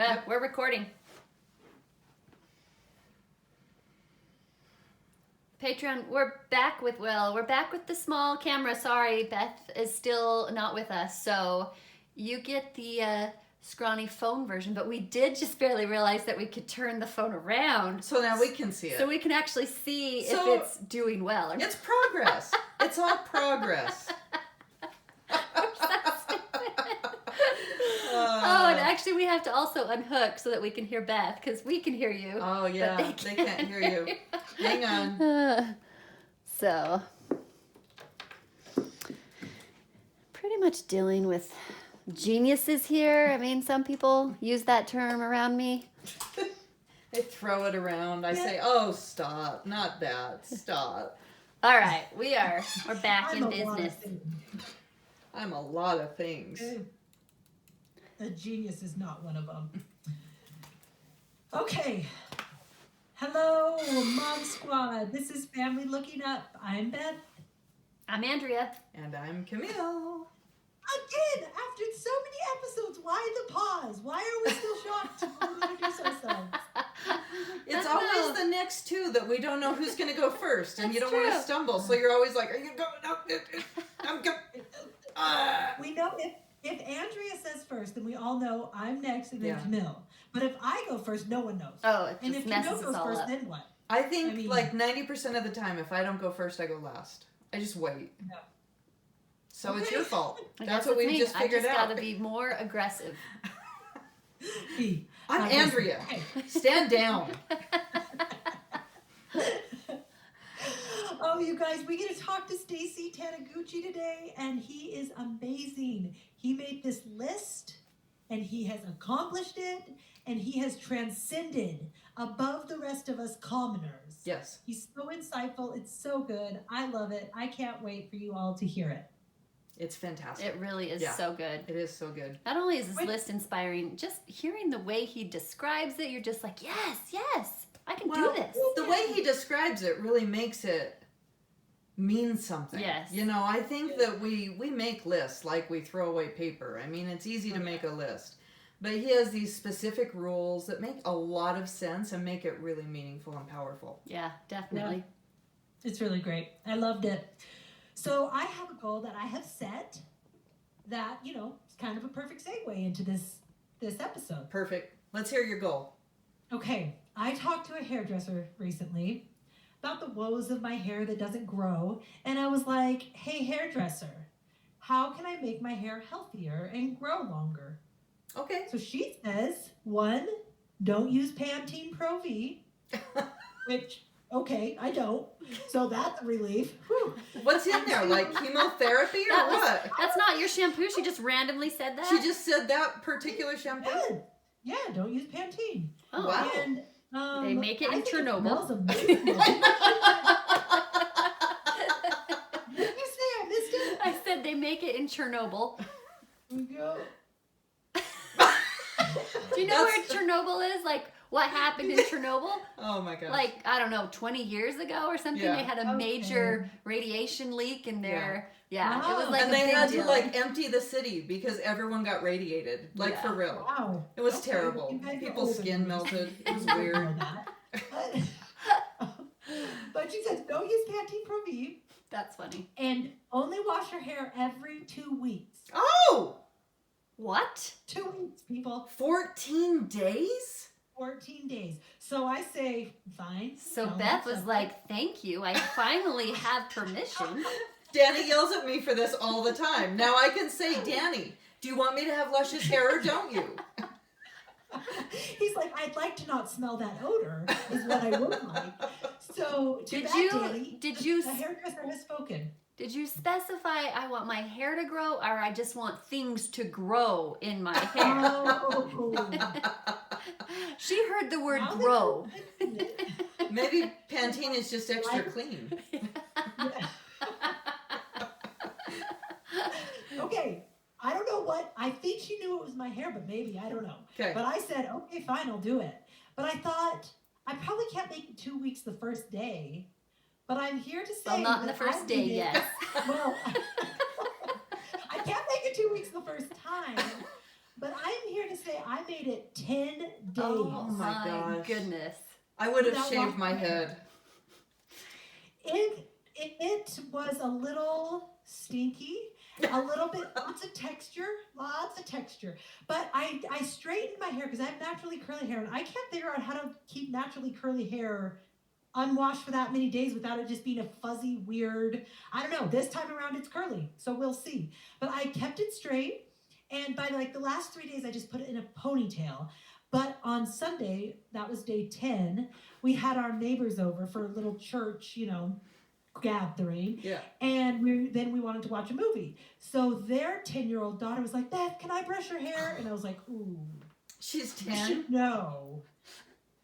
Yep. We're recording. Patreon, we're back with the small camera. Sorry, Beth is still not with us. So you get the scrawny phone version, but we did just barely realize that we could turn the phone around. So now we can see it. So we can actually see if it's doing well. Or it's progress. It's all progress. Oh, and actually we have to also unhook so that we can hear Beth, because we can hear you. Oh, yeah. They can't hear you. Hang on. So, pretty much dealing with geniuses here. I mean, some people use that term around me. They throw it around. I say, oh, stop. Not that. Stop. All right. We're back in business. I'm a lot of things. A genius is not one of them. Okay. Hello, Mom Squad. This is Family Looking Up. I'm Beth. I'm Andrea. And I'm Camille. Again, after so many episodes, why the pause? Why are we still shocked when we introduce ourselves? It's always the next two that we don't know who's going to go first, and you don't want to true. stumble, so you're always like, are you going? No, I'm going. We know if Andrea says first, then we all know I'm next and then Camille. But if I go first, no one knows. Oh, it and just if messes Camille us goes all first, up. then what? I think like 90% of the time, if I don't go first, I go last. I just wait. Yeah. So it's your fault. I That's guess what it's we me. just figured I just out. gotta be more aggressive. I'm Andrea. Stand down. Oh, you guys, we get to talk to Stacy Taniguchi today, and he is amazing. He made this list, and he has accomplished it, and he has transcended above the rest of us commoners. Yes. He's so insightful. It's so good. I love it. I can't wait for you all to hear it. It's fantastic. It really is so good. It is so good. Not only is this list inspiring, just hearing the way he describes it, you're just like, yes, I can do this. The way he describes it really makes it mean something. Yes. You know, I think that we make lists like we throw away paper. I mean, it's easy to make a list. But he has these specific rules that make a lot of sense and make it really meaningful and powerful. Yeah, definitely. Yeah. It's really great. I loved it. So I have a goal that I have set that, you know, is kind of a perfect segue into this episode. Perfect. Let's hear your goal. Okay. I talked to a hairdresser recently about the woes of my hair that doesn't grow. And I was like, hey, hairdresser, how can I make my hair healthier and grow longer? Okay. So she says, 1, don't use Pantene Pro V, which, okay, I don't. So that's a relief. Whew. What's in there? Like chemotherapy or what? That's not your shampoo. She just randomly said that? She just said that particular shampoo? Yeah, don't use Pantene. Oh, wow. And, they make it in Chernobyl. It smells amazing. Did you say I missed it? I said they make it in Chernobyl. Go. Do you know where Chernobyl is? Like, what happened in Chernobyl? Oh my gosh. Like, I don't know, 20 years ago or something? Yeah. They had a major radiation leak in their... Yeah, Wow. it was like and a they big had deal. to like empty the city because everyone got radiated. Like for real. Wow. It was Okay. terrible. You guys are People's older skin than me. melted. It was I didn't weird. know that. But she says, don't use Pantene Pro V That's funny. and only wash your hair every 2 weeks. Oh! What? 2 weeks, people. 14 days? 14 days. So I say, fine. So sounds Beth was acceptable. like, thank you. I finally have permission. Danny yells at me for this all the time. Now I can say, Danny, do you want me to have luscious hair or don't you? He's like, I'd like to not smell that odor, is what I would like. So, Did Danny, you the hairdresser has spoken. Did you specify I want my hair to grow or I just want things to grow in my hair? Oh. She heard the word Now grow. Maybe Pantene is just extra clean. Okay, I don't know what, I think she knew it was my hair, but maybe, I don't know. Okay. But I said, okay, fine, I'll do it. But I thought, I probably can't make it 2 weeks the first day, but I'm here to say Well, not in the that first I day, did it. yes. Well, I can't make it 2 weeks the first time, But I'm here to say I made it 10 days. Oh my my gosh. goodness. I would have Without shaved washing my my hair. head. It was a little stinky, a little bit, lots of texture. But I straightened my hair because I have naturally curly hair, and I can't figure out how to keep naturally curly hair unwashed for that many days without it just being a fuzzy, weird, I don't know. This time around it's curly, so we'll see. But I kept it straight, and by like the last 3 days I just put it in a ponytail. But on Sunday, that was day 10, we had our neighbors over for a little church, gathering. Yeah. And we wanted to watch a movie. So their 10-year-old daughter was like, Beth, can I brush your hair? And I was like, ooh, She's you 10. should know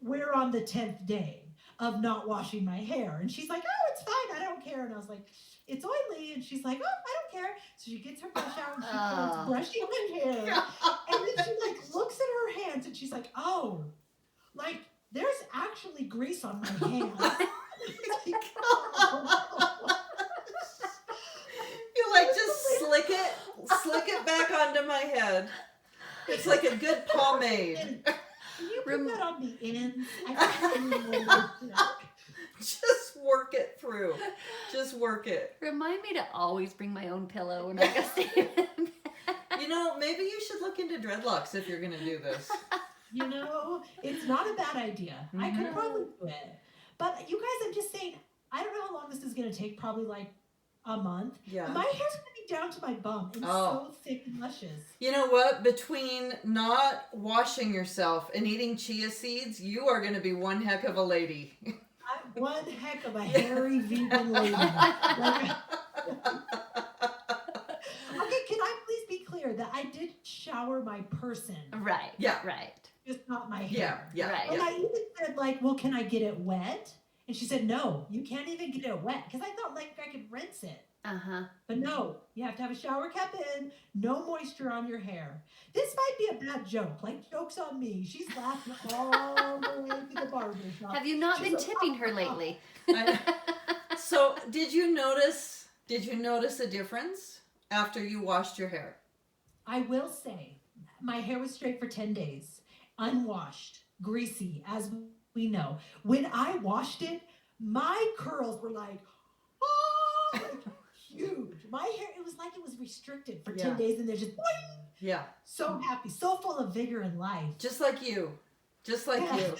we're on the 10th day of not washing my hair. And she's like, oh, it's fine. I don't care. And I was like, it's oily. And she's like, oh, I don't care. So she gets her brush out and she starts brushing my hair. And then she like looks at her hands and she's like, oh, like there's actually grease on my hands. You like just slick it back onto my head. It's like a good pomade. Can you put that on the ends? I can't really Just work it through. Just work it. Remind me to always bring my own pillow when I go stay with him. Maybe you should look into dreadlocks if you're going to do this. It's not a bad idea. I could Mhm. probably do it. But you guys, I'm just saying, I don't know how long this is going to take, probably like a month. Yeah. My hair's going to be down to my bum and so thick and luscious. You know what? Between not washing yourself and eating chia seeds, you are going to be one heck of a lady. I'm one heck of a hairy vegan lady. Okay, can I please be clear that I did shower my person, Right. Yeah. Right. just not my hair? Yeah. Right. And I even said, like, well, can I get it wet? And she said, no, you can't even get it wet. Because I thought, like, I could rinse it. Uh-huh. But no, you have to have a shower cap in, no moisture on your hair. This might be a bad joke. Like, joke's on me. She's laughing all the way to the barber shop. Have you not She's been like, tipping her lately? So, did you notice a difference after you washed your hair? I will say, my hair was straight for 10 days, unwashed, greasy, as we know. When I washed it, my curls were like, oh, like huge. My hair, it was like it was restricted for 10 days and they're just, boing. Yeah. So happy, so full of vigor and life. Just like you. Just like you.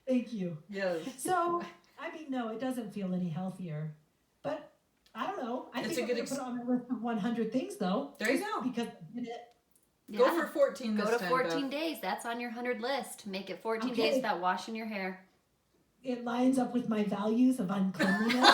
Thank you. Yes. So, I mean, no, it doesn't feel any healthier. But I don't know. I It's think a I'm good going to put it on my list of 100 things, though. There you go. Because I did it. Go for 14 this Go to time, 14 Beth. days. That's on your 100 list. Make it 14 Okay. days without washing your hair. It lines up with my values of uncleanliness.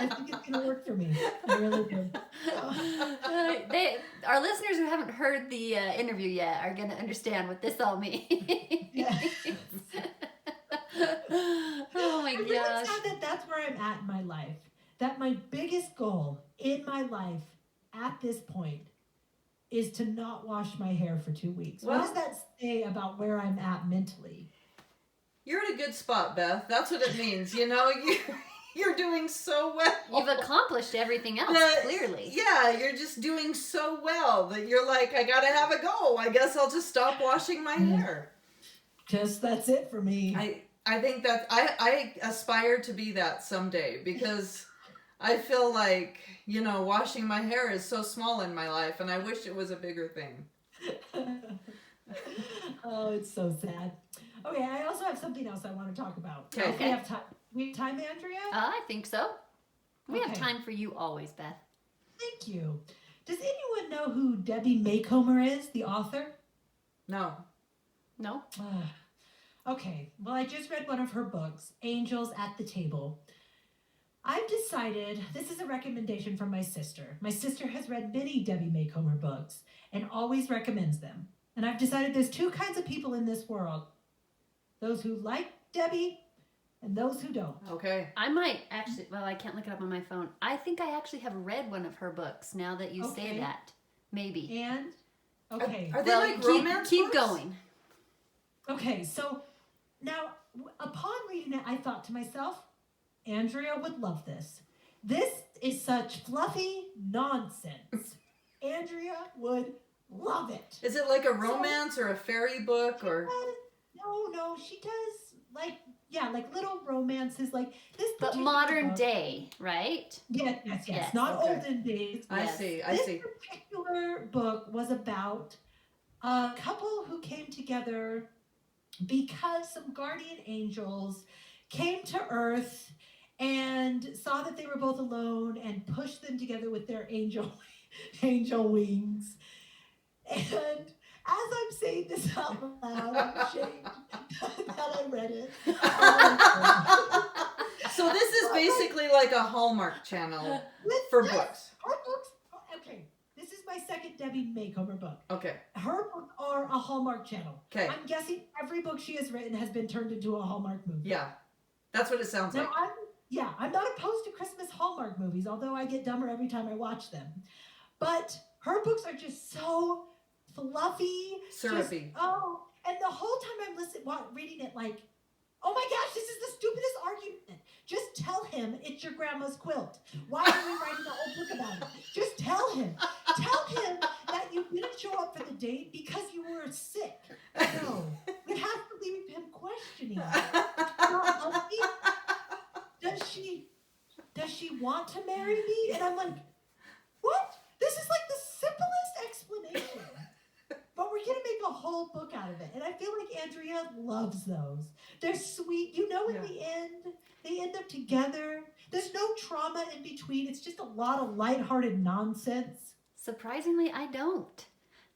I think it's going to work for me. I really do. Our listeners who haven't heard the interview yet are going to understand what this all means. Yeah. Oh my I'm really gosh. sad that that's where I'm at in my life. That my biggest goal in my life at this point is to not wash my hair for 2 weeks. Well- What does that say about where I'm at mentally? You're in a good spot, Beth. That's what it means. You're doing so well. You've accomplished everything else, clearly. Yeah, you're just doing so well that you're like, I gotta have a go. I guess I'll just stop washing my hair. Just that's it for me. I think that I aspire to be that someday because I feel like, washing my hair is so small in my life and I wish it was a bigger thing. Oh, it's so sad. Okay, I also have something else I want to talk about. Okay. If we have time. We have time, Andrea? I think so. We have Okay. time for you always, Beth. Thank you. Does anyone know who Debbie Maycomer is, the author? No. No? Okay, well, I just read one of her books, Angels at the Table. I've decided, this is a recommendation from my sister. My sister has read many Debbie Maycomer books and always recommends them. And I've decided there's two kinds of people in this world. Those who like Debbie and those who don't. Okay. I might actually, I can't look it up on my phone. I think I actually have read one of her books now that you say Okay. that. Maybe. And, okay. Are they like romance keep books? going. Okay, so now upon reading it, I thought to myself, Andrea would love this. This is such fluffy nonsense. Andrea would love it. Is it like a romance or a fairy book or? No, she does like little romances like this. But modern day, right? Yes. Not Okay. olden days. I Yes. see. This particular book was about a couple who came together because some guardian angels came to Earth and saw that they were both alone and pushed them together with their angel wings. And as I'm saying this out loud, I'm ashamed that I read it. So this is basically like a Hallmark channel for books. Her books, okay, this is my second Debbie Makeover book. Okay. Her books are a Hallmark channel. Okay. I'm guessing every book she has written has been turned into a Hallmark movie. Yeah. That's what it sounds like. Now, I'm not opposed to Christmas Hallmark movies, although I get dumber every time I watch them. But her books are just so fluffy. Syrupy. And the whole time I'm reading it like, oh my gosh, this is the stupidest argument. Just tell him it's your grandma's quilt. Why are we writing a whole book about it? Just tell him. Tell him that you didn't show up for the date because you were sick. No, you have to leave him questioning. Does she want to marry me? And I'm like, what? This is like the simplest explanation. But we're going to make a whole book out of it. And I feel like Andrea loves those. They're sweet. In the end, they end up together. There's no trauma in between. It's just a lot of lighthearted nonsense. Surprisingly, I don't.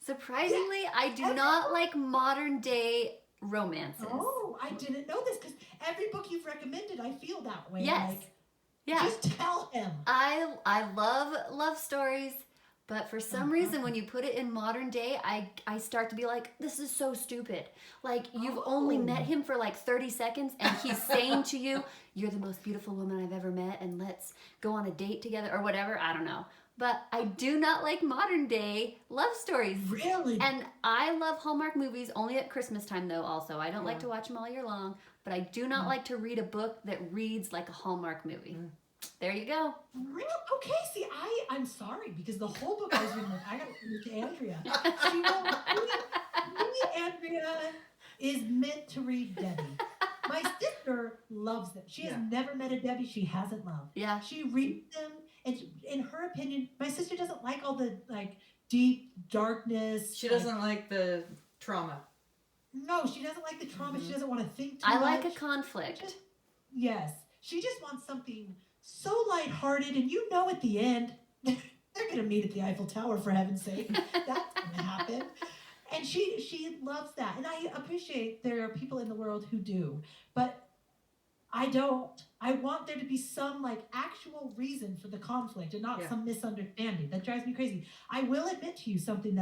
I do not like modern day romances. Oh, I didn't know this because every book you've recommended, I feel that way. Yes. Like, yeah. Just tell him. I love love stories, but for some reason when you put it in modern day, I start to be like, this is so stupid. Like you've only met him for like 30 seconds and he's saying to you, you're the most beautiful woman I've ever met and let's go on a date together or whatever. I don't know. But I do not like modern day love stories. Really? And I love Hallmark movies only at Christmas time though also. I don't like to watch them all year long, but I do not like to read a book that reads like a Hallmark movie. There you go. Real? Okay, see, I'm sorry because the whole book I was reading, I got to read it to Andrea. Andrea is meant to read Debbie. My sister loves them. She has never met a Debbie she hasn't loved. Yeah. She reads them, and in her opinion, my sister doesn't like all the deep darkness. She doesn't like the trauma. No, she doesn't like the trauma. She doesn't want to think too much. I like a conflict. Yes. She just wants something so lighthearted, and at the end, they're going to meet at the Eiffel Tower, for heaven's sake. That's going to happen. And she loves that. And I appreciate there are people in the world who do. But I don't. I want there to be some actual reason for the conflict and not some misunderstanding. That drives me crazy. I will admit to you something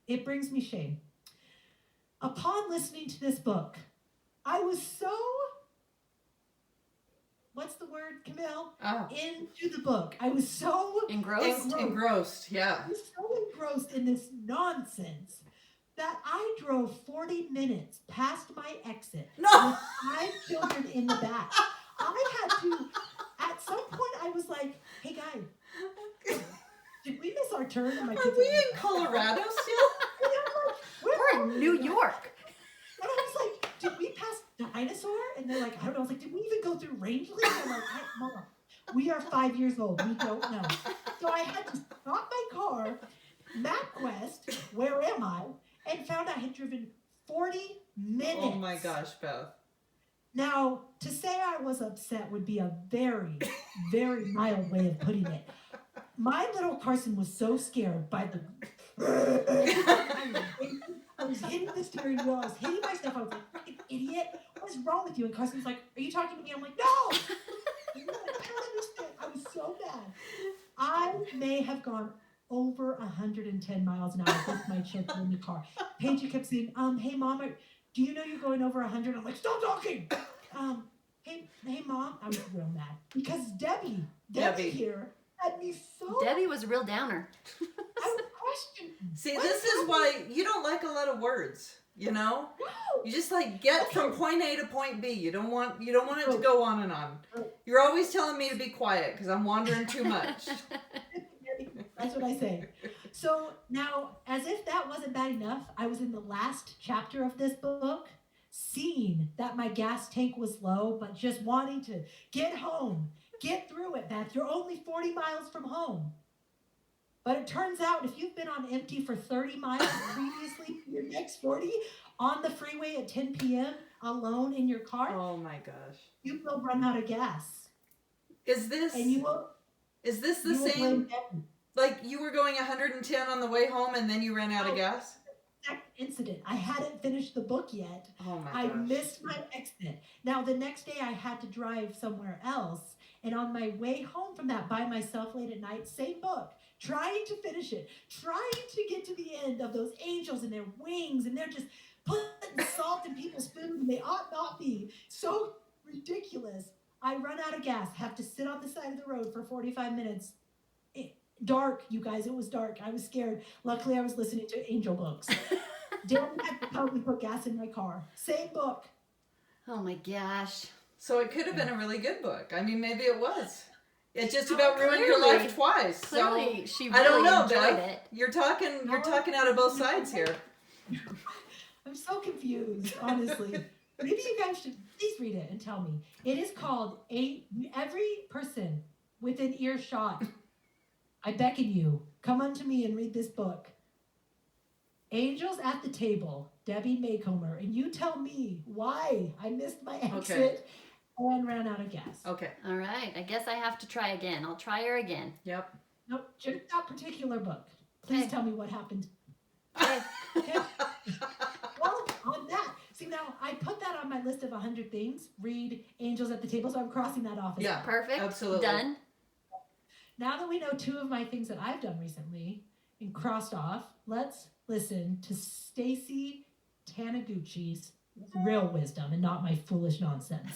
it brings me shame. Upon listening to this book, I was so, what's the word, Camille? Into the book. I was so Engrossed, yeah. I was so engrossed in this nonsense that I drove 40 minutes past my exit with 5 children in the back. I had to, at some point, I was like, hey, guys, did we miss our turn? Are we in Colorado still? We're in New York. And I was like, did we pass Dinosaur? And they're like, I don't know. I was like, did we even go through Rangeley? And they're like, Mom, we are 5 years old. We don't know. So I had to stop my car, MapQuest, where am I? And found I had driven 40 minutes. Oh my gosh, Beth. Now, to say I was upset would be a very, very mild way of putting it. My little Carson was so scared by the... I was hitting the steering wheel. I was hitting myself. I was like, fucking idiot. What is wrong with you? And Carson's like, are you talking to me? I'm like, no. And like, I don't understand. I was so bad. I may have gone over 110 miles an hour with my children in the car. Paige kept saying, hey, Mom, do you know you're going over 100? I'm like, stop talking. Hey, Mom. I was real mad because Debbie here had me so... Debbie was a real downer. I would question. See, this is why you don't like a lot of words, you know? No. You just get from point A to point B. You don't want it to go on and on. You're always telling me to be quiet because I'm wandering too much. That's what I say. So now, as if that wasn't bad enough, I was in the last chapter of this book, seeing that my gas tank was low, but just wanting to get home, get through it, Beth. You're only 40 miles from home. But it turns out if you've been on empty for 30 miles previously, your next 40 on the freeway at 10 p.m. alone in your car, Oh my gosh. you will run out of gas. Is this And you will the you will same? blame Beth. Like you were going 110 on the way home and then you ran out of gas? That incident. I hadn't finished the book yet. Oh my I gosh. missed my exit. Now, the next day I had to drive somewhere else. And on my way home from that by myself late at night, same book, trying to finish it, trying to get to the end of those angels and their wings, and they're just putting salt in people's food, and they ought not be. So ridiculous. I run out of gas, have to sit on the side of the road for 45 minutes. Dark, you guys, it was dark. I was scared. Luckily, I was listening to angel books. Didn't have to help me put gas in my car. Same book. Oh my gosh. So it could have been a really good book. I mean, maybe it was. It just about ruined your Clearly. life twice. Clearly, So she I don't really know, enjoyed Beth. it. You're talking out of both sides here. I'm so confused, honestly. Maybe you guys should please read it and tell me. It is called Every Person Within Earshot. I beckon you, come unto me and read this book. Angels at the Table, Debbie Maycomer, and you tell me why I missed my exit and ran out of gas. Okay. All right. I guess I have to try again. I'll try her again. Yep. Nope, just that particular book. Please Okay. tell me what happened. Okay. Okay. Well, on that, see now, I put that on my list of 100 things. Read Angels at the Table, so I'm crossing that off. Yeah. Perfect. Absolutely. Done. Now that we know 2 of my things that I've done recently and crossed off, let's listen to Stacy Taniguchi's real wisdom and not my foolish nonsense.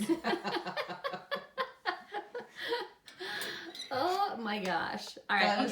Oh my gosh. All right. That is